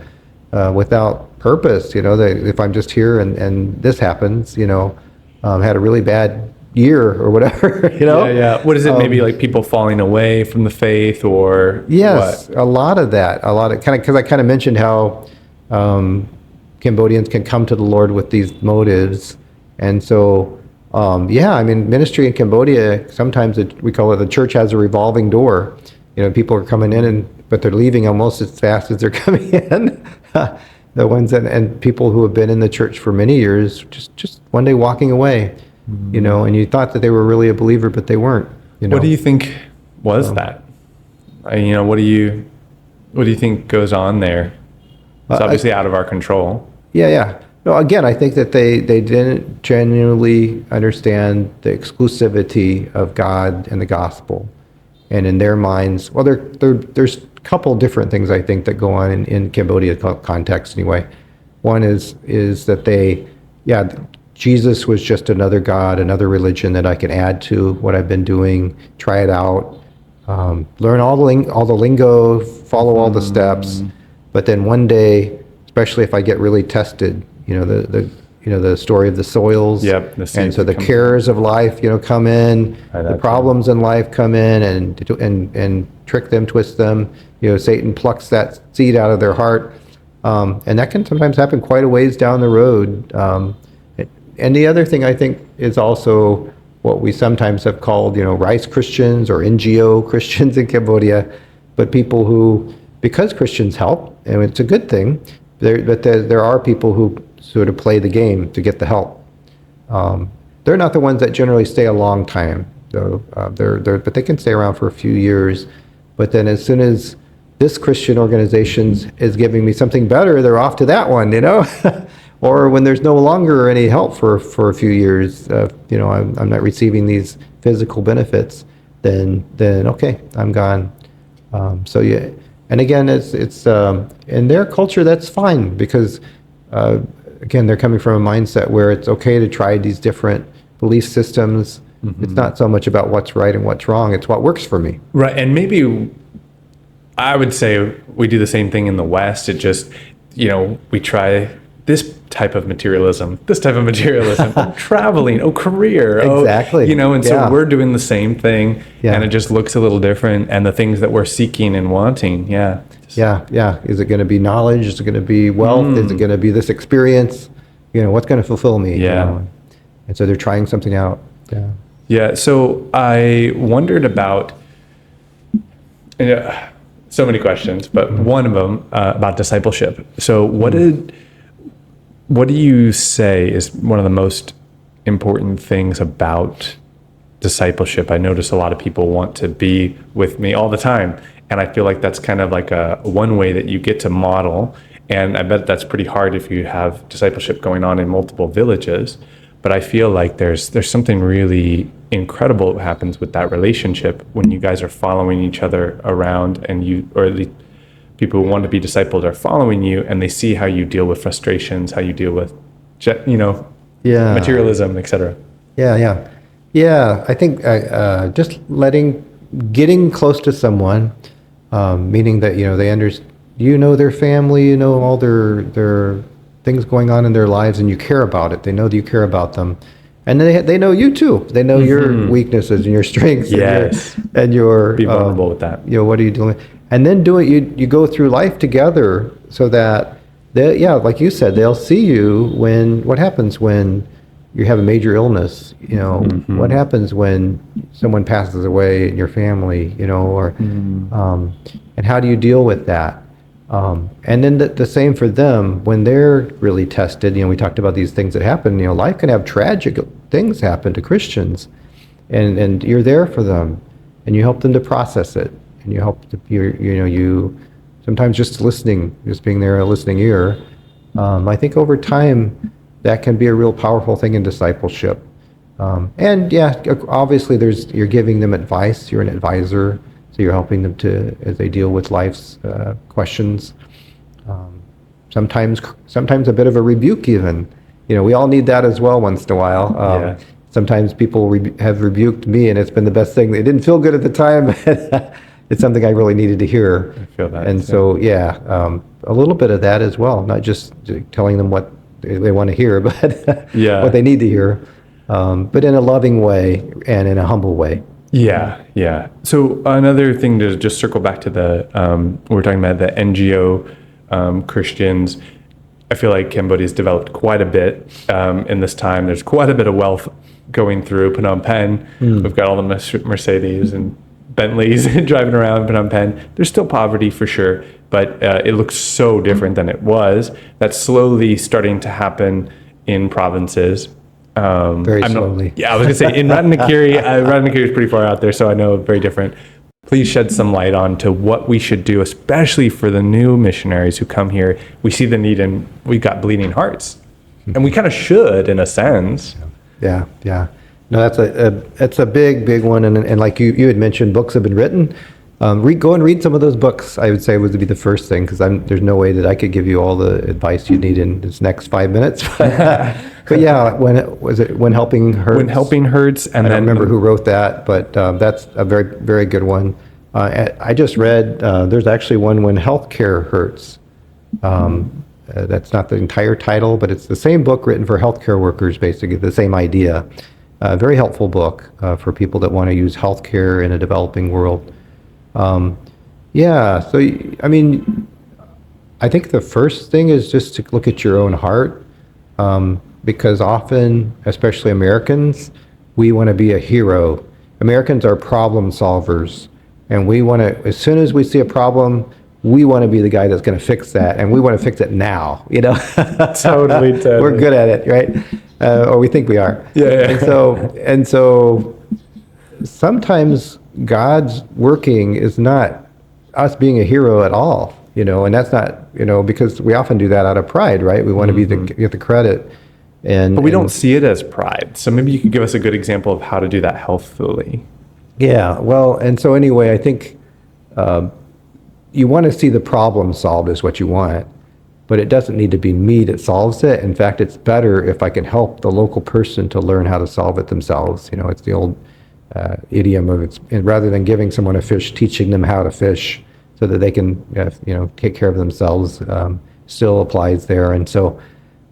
without purpose, that if I'm just here and this happens, had a really bad, year or whatever, you know? Yeah. What is it? Maybe like people falling away from the faith, or Yes, what? a lot of that, a lot of kind of, because I kind of mentioned how Cambodians can come to the Lord with these motives. And so, yeah, I mean, ministry in Cambodia, sometimes we call it the church has a revolving door. You know, people are coming in, but they're leaving almost as fast as they're coming in. The ones and people who have been in the church for many years, just one day walking away, you know, and you thought that they were really a believer, but they weren't. You know? What do you think was that? You know, what do you think goes on there? It's obviously out of our control. Yeah. No, again, I think that they didn't genuinely understand the exclusivity of God and the gospel. And in their minds, well, there's a couple different things I think that go on in Cambodia context anyway. One is that Jesus was just another God, another religion that I can add to what I've been doing, try it out, learn all the lingo, follow all the steps. But then one day, especially if I get really tested, you know, the story of the soils. Yep. And so the cares of life, you know, come in, the problems in life come in and trick them, twist them. You know, Satan plucks that seed out of their heart. And that can sometimes happen quite a ways down the road. And the other thing I think is also what we sometimes have called, you know, rice Christians or NGO Christians in Cambodia, but people who, because Christians help, and it's a good thing, but there are people who sort of play the game to get the help. They're not the ones that generally stay a long time, though. But they can stay around for a few years. But then as soon as this Christian organization is giving me something better, they're off to that one, you know? Or when there's no longer any help for a few years, you know, I'm not receiving these physical benefits, then okay, I'm gone. So yeah, and again, it's in their culture that's fine because again, they're coming from a mindset where it's okay to try these different belief systems. It's not so much about what's right and what's wrong; it's what works for me. Right, and maybe I would say we do the same thing in the West. It just, you know, we try this type of materialism, traveling, career. Exactly. You know, and so we're doing the same thing, and it just looks a little different. And the things that we're seeking and wanting, Yeah. Is it going to be knowledge? Is it going to be wealth? Is it going to be this experience? You know, what's going to fulfill me? Yeah. You know? And so they're trying something out. Yeah. Yeah. So I wondered about, so many questions, but one of them about discipleship. So what do you say is one of the most important things about discipleship? I notice a lot of people want to be with me all the time. And I feel like that's kind of like a one way that you get to model. And I bet that's pretty hard if you have discipleship going on in multiple villages. But I feel like there's something really incredible that happens with that relationship when you guys are following each other around, and or at least people who want to be discipled are following you, and they see how you deal with frustrations, how you deal with, materialism, etc. Yeah. I think just getting close to someone, meaning that, you know, you know their family, you know all their things going on in their lives, and you care about it. They know that you care about them, and they know you too. They know your weaknesses and your strengths. Yes. And your be vulnerable with that. You know, what are you doing? And then you go through life together, so that like you said, they'll see you what happens when you have a major illness, you know, what happens when someone passes away in your family, you know, or and how do you deal with that? And then the same for them when they're really tested. You know, we talked about these things that happen. You know, life can have tragic things happen to Christians, and you're there for them, and you help them to process it, and you help you sometimes just listening, just being there, a listening ear. I think over time that can be a real powerful thing in discipleship. And obviously you're giving them advice. You're an advisor. So you're helping them as they deal with life's questions. Sometimes a bit of a rebuke even. You know, we all need that as well once in a while. Sometimes people have rebuked me, and it's been the best thing. It didn't feel good at the time, but it's something I really needed to hear. I feel that. And so, a little bit of that as well, not just telling them what they want to hear, but what they need to hear. but in a loving way and in a humble way. Yeah, yeah. So another thing to just circle back to the, we're talking about the NGO Christians. I feel like Cambodia's developed quite a bit in this time. There's quite a bit of wealth going through Phnom Penh. We've got all the Mercedes and Bentleys driving around Phnom Penh. There's still poverty for sure, but it looks so different than it was. That's slowly starting to happen in provinces. Very slowly. I was gonna say in Ratnakiri, Ratnakiri is pretty far out there, so I know very different. Please shed some light on to what we should do, especially for the new missionaries who come here. We see the need and we've got bleeding hearts, and we kind of should, in a sense. Yeah. No, that's a big one, and like you had mentioned, books have been written. Go and read some of those books. I would say would be the first thing, because there's no way that I could give you all the advice you need in this next 5 minutes. But yeah, When Helping Hurts? When Helping Hurts, and I don't remember who wrote that, but that's a very, very good one. I just read, there's actually one, When Healthcare Hurts. That's not the entire title, but it's the same book written for healthcare workers, basically the same idea. Very helpful book for people that want to use healthcare in a developing world. So I mean, I think the first thing is just to look at your own heart, because often, especially Americans, we want to be a hero. Americans are problem solvers, and we want to, as soon as we see a problem, we want to be the guy that's going to fix that, and we want to fix it now, Totally. We're good at it, right? Or we think we are. Yeah. And so sometimes God's working is not us being a hero at all, and that's not, because we often do that out of pride, right? We want to get the credit. But we don't see it as pride. So maybe you could give us a good example of how to do that healthfully. Yeah, well, and so anyway, I think you want to see the problem solved is what you want, but it doesn't need to be me that solves it. In fact, it's better if I can help the local person to learn how to solve it themselves. It's the old idiom of rather than giving someone a fish, teaching them how to fish so that they can, take care of themselves, still applies there. And so,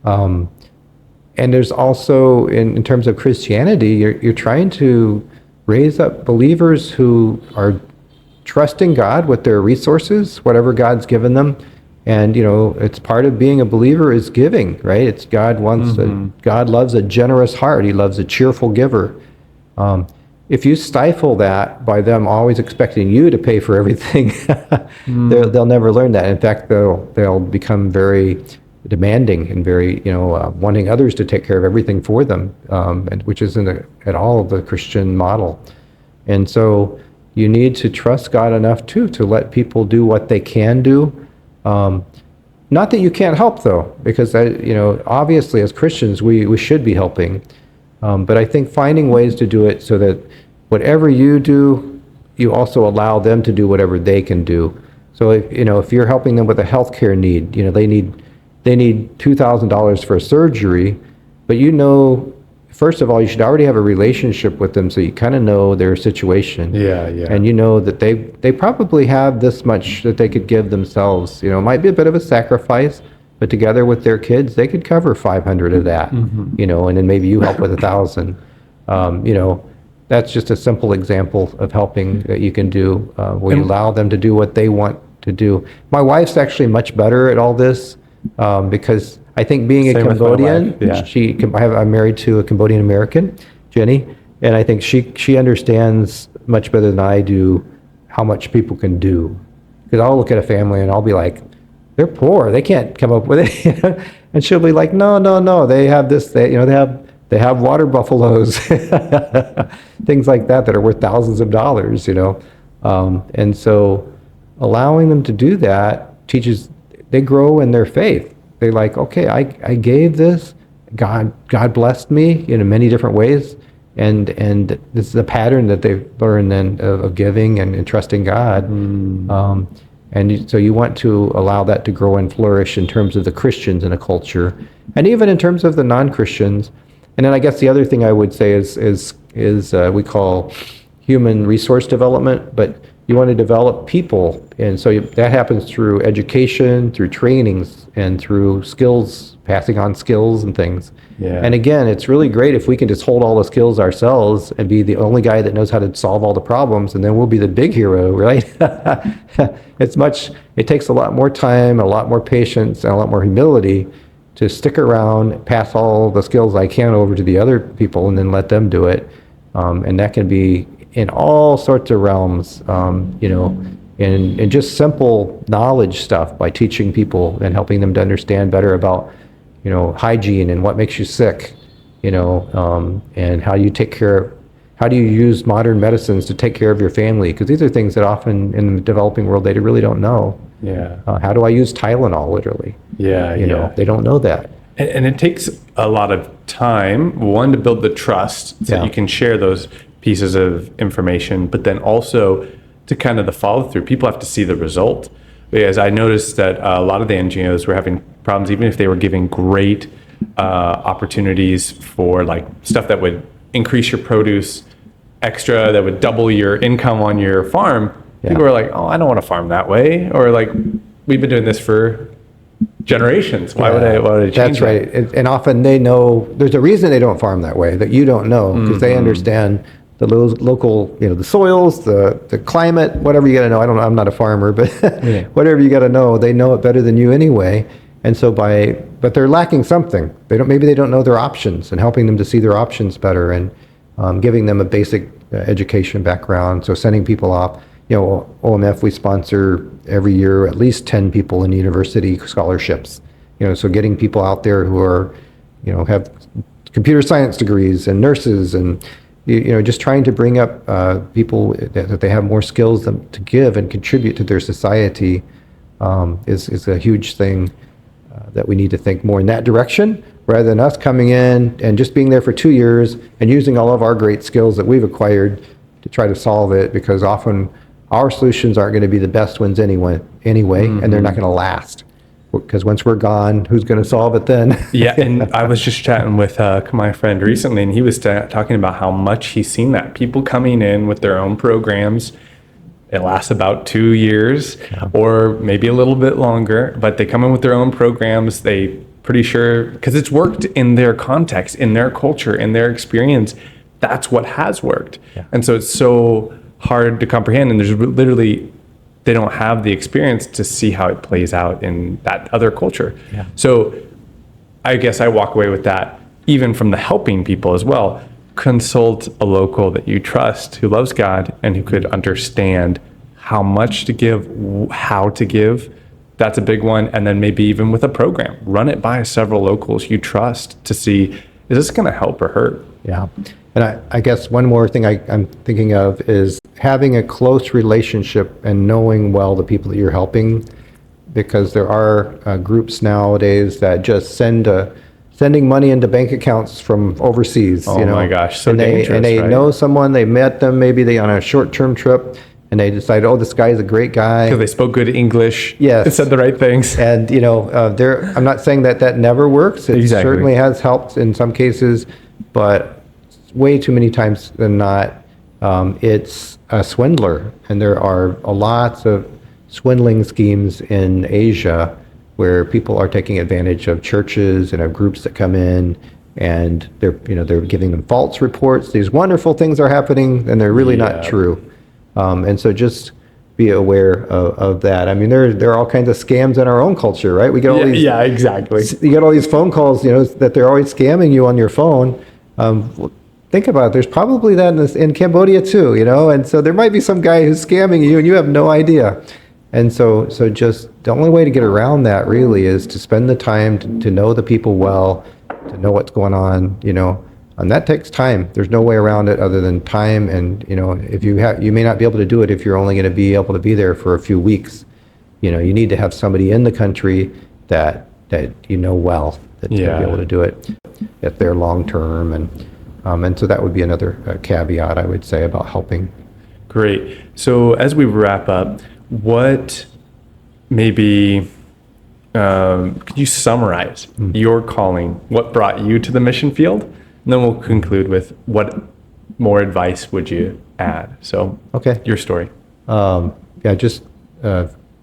and there's also, in terms of Christianity, you're trying to raise up believers who are trusting God with their resources, whatever God's given them. And, it's part of being a believer is giving, right? It's God God loves a generous heart. He loves a cheerful giver. If you stifle that by them always expecting you to pay for everything, they'll never learn that. In fact, they'll become very demanding and very, wanting others to take care of everything for them, and which isn't at all the Christian model. And so you need to trust God enough too to let people do what they can do. Not that you can't help though, because obviously as Christians we should be helping. But I think finding ways to do it so that whatever you do, you also allow them to do whatever they can do. So if you're helping them with a healthcare need, they need $2,000 for a surgery, but first of all, you should already have a relationship with them so you kind of know their situation. Yeah. And that they probably have this much that they could give themselves. It might be a bit of a sacrifice, but together with their kids, they could cover 500 of that, and then maybe you help with 1,000. That's just a simple example of helping that you can do, where you allow them to do what they want to do. My wife's actually much better at all this, because I think being a Cambodian, I'm married to a Cambodian American, Jenny, and I think she understands much better than I do how much people can do. Because I'll look at a family and I'll be like, they're poor, they can't come up with it. And she'll be like, no, they have this, they have water buffaloes, things like that are worth thousands of dollars, and so allowing them to do that teaches, they grow in their faith. They like, okay, I gave this, God blessed me in many different ways, and this is a pattern that they've learned then of giving and trusting God. So you want to allow that to grow and flourish in terms of the Christians in a culture, and even in terms of the non-Christians. And then I guess the other thing I would say is we call human resource development, but you want to develop people. And so that happens through education, through trainings, and through skills, passing on skills and things. Yeah. And again, it's really great if we can just hold all the skills ourselves and be the only guy that knows how to solve all the problems, and then we'll be the big hero, right? It takes a lot more time, a lot more patience, and a lot more humility to stick around, pass all the skills I can over to the other people, and then let them do it. And that can be in all sorts of realms, in just simple knowledge stuff, by teaching people and helping them to understand better about, hygiene and what makes you sick, and how do you use modern medicines to take care of your family? Because these are things that often in the developing world, they really don't know. Yeah. How do I use Tylenol, literally? Yeah. They don't know that. And it takes a lot of time, one, to build the trust so that you can share those pieces of information, but then also to kind of the follow through. People have to see the result. Because I noticed that a lot of the NGOs were having problems, even if they were giving great opportunities for like stuff that would increase your produce extra, that would double your income on your farm. People were like, oh, I don't want to farm that way. Or like, we've been doing this for generations. Why would I change That's right. And often they know, there's a reason they don't farm that way that you don't know, because they understand the local, the soils, the climate, whatever you got to know. I don't know, I'm not a farmer, but whatever you got to know, they know it better than you anyway. And so but they're lacking something. Maybe they don't know their options, and helping them to see their options better, and giving them a basic education background. So sending people off. OMF, we sponsor every year at least 10 people in university scholarships. So getting people out there who are, have computer science degrees, and nurses, and just trying to bring up people that they have more skills to give and contribute to their society is a huge thing that we need to think more in that direction, rather than us coming in and just being there for 2 years and using all of our great skills that we've acquired to try to solve it, because often our solutions aren't going to be the best ones anyway, and they're not going to last. Because once we're gone, who's going to solve it then? Yeah, and I was just chatting with my friend recently, and he was talking about how much he's seen that. People coming in with their own programs. It lasts about 2 years, or maybe a little bit longer, but they come in with their own programs. They pretty sure, because it's worked in their context, in their culture, in their experience. That's what has worked. Yeah. And so it's so hard to comprehend, and there's literally, they don't have the experience to see how it plays out in that other culture. Yeah. So I guess I walk away with that, even from the helping people as well. Consult a local that you trust, who loves God, and who could understand how much to give, how to give. That's a big one. And then maybe even with a program, run it by several locals you trust to see, is this going to help or hurt? Yeah. And I guess one more thing I'm thinking of is having a close relationship and knowing well the people that you're helping, because there are groups nowadays that just sending money into bank accounts from overseas. Oh my gosh, so dangerous, and they right? know someone, they met them, maybe they on a short-term trip, and they decide, oh, this guy's a great guy. Because they spoke good English. Yes. They said the right things. And, I'm not saying that never works. It certainly has helped in some cases, but way too many times than not, it's a swindler. And there are lots of swindling schemes in Asia where people are taking advantage of churches and of groups that come in, and they're giving them false reports. These wonderful things are happening, and they're really not true. And so just be aware of that. I mean, there are all kinds of scams in our own culture, right? We get all these. Exactly. You get all these phone calls, that they're always scamming you on your phone. Think about it. There's probably that in Cambodia too, and so there might be some guy who's scamming you and you have no idea. And so just the only way to get around that really is to spend the time to know the people well, to know what's going on, and that takes time. There's no way around it other than time. And, if you may not be able to do it if you're only going to be able to be there for a few weeks. You need to have somebody in the country that well, that's going to be able to do it if they're long term. And so that would be another caveat I would say about helping. Great. So as we wrap up, what maybe could you summarize your calling, what brought you to the mission field? And then we'll conclude with what more advice would you add? So, okay, your story. Yeah, just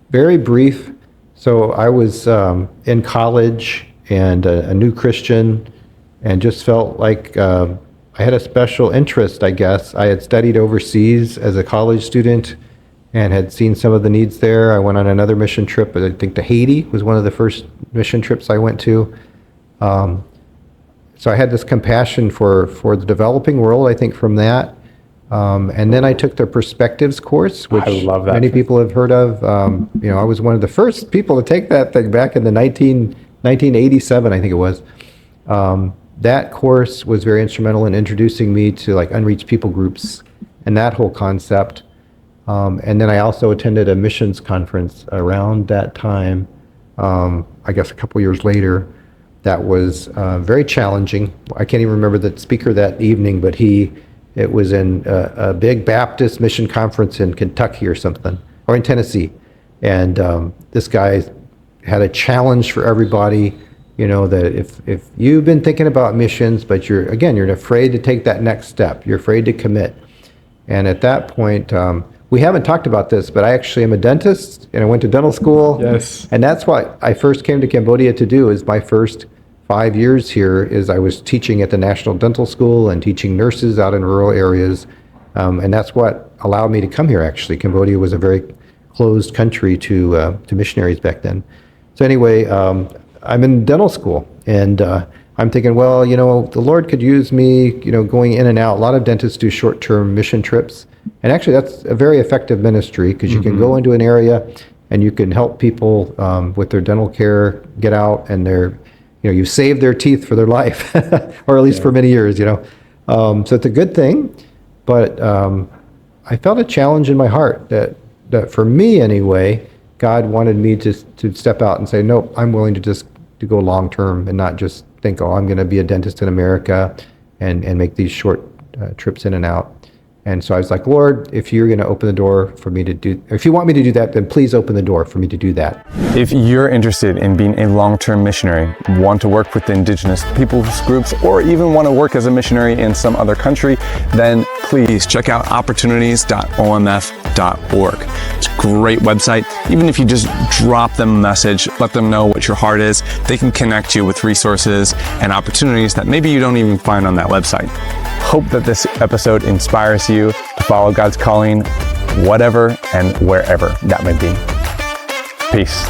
very brief. So I was in college and a new Christian, and just felt like I had a special interest, I guess. I had studied overseas as a college student and had seen some of the needs there. I went on another mission trip, I think to Haiti was one of the first mission trips I went to. So I had this compassion for the developing world, I think, from that. And then I took the Perspectives course, which I love that many thing. people have heard of. I was one of the first people to take that thing back in the 1987, I think it was. That course was very instrumental in introducing me to like unreached people groups and that whole concept. And then I also attended a missions conference around that time, I guess a couple years later, that was very challenging. I can't even remember the speaker that evening, but it was in a big Baptist mission conference in Kentucky or something, or in Tennessee. And this guy had a challenge for everybody, that if you've been thinking about missions, but you're afraid to take that next step, you're afraid to commit. And at that point, we haven't talked about this, but I actually am a dentist, and I went to dental school. Yes. And that's what I first came to Cambodia to do. Is my first 5 years here is I was teaching at the National Dental School and teaching nurses out in rural areas. And that's what allowed me to come here, actually. Cambodia was a very closed country to missionaries back then. So anyway, I'm in dental school, and I'm thinking, well, the Lord could use me, going in and out. A lot of dentists do short-term mission trips. And actually, that's a very effective ministry, because you can go into an area and you can help people with their dental care, get out, and you save their teeth for their life, or at least for many years, So it's a good thing. But I felt a challenge in my heart that for me anyway, God wanted me to step out and say, no, I'm willing to go long term and not just think, oh, I'm going to be a dentist in America and make these short trips in and out. And so I was like, Lord, if you're going to open the door for me to do, if you want me to do that, then please open the door for me to do that. If you're interested in being a long-term missionary, want to work with the indigenous peoples groups, or even want to work as a missionary in some other country, then please check out opportunities.omf.org. It's a great website. Even if you just drop them a message, let them know what your heart is, they can connect you with resources and opportunities that maybe you don't even find on that website. Hope that this episode inspires you to follow God's calling, whatever and wherever that may be. Peace.